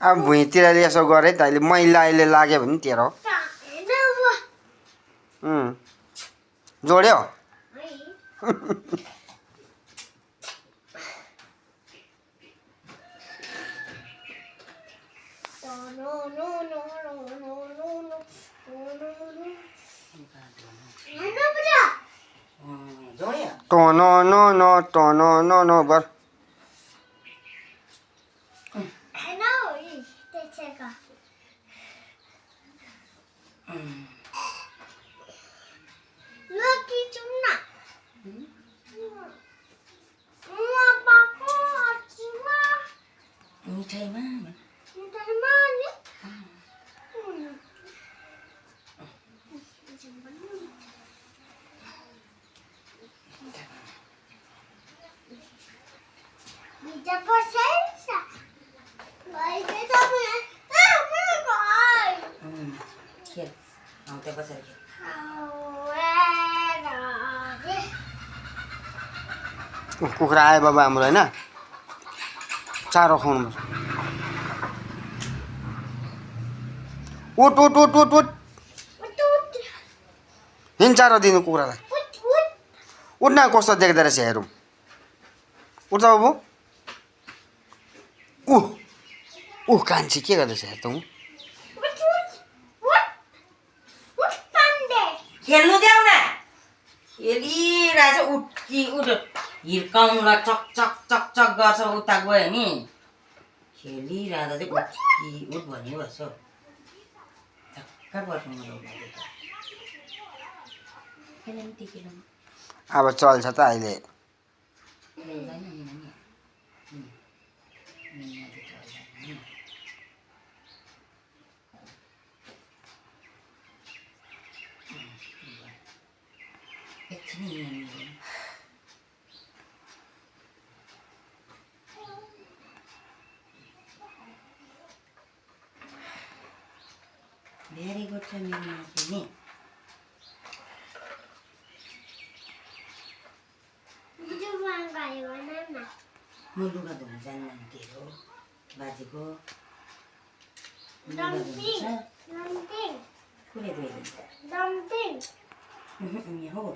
अब भुइँतिर यसो गरे त अहिले मैला अहिले लाग्यो भने तेरो जोड्यो टोनो बर कुखुरा आयो बाबा हाम्रो होइन चारो खुवाउनु उठ उठ उठ उठ उठ हिँड चारो दिनु कुखुरालाई उठ न कस्तो देख्दो रहेछ हेरौँ उठ बाबु कान्छी के गर्दैछ हेर त खेल्नु देऊ न खेलिरहेछ उठ हिर्काउनुलाई चक चक चक चक गर्छ उता गयो नि खेलिरहँदा चाहिँ उठ भन्ने भएछ झक्का पर्नु अब चल्छ त अहिले भेरी गुड छ मेरो मान्छे नि म लुगा धुन जान्दैन तेरो बाजेको कुनै धोइदिन्छ यहाँ हो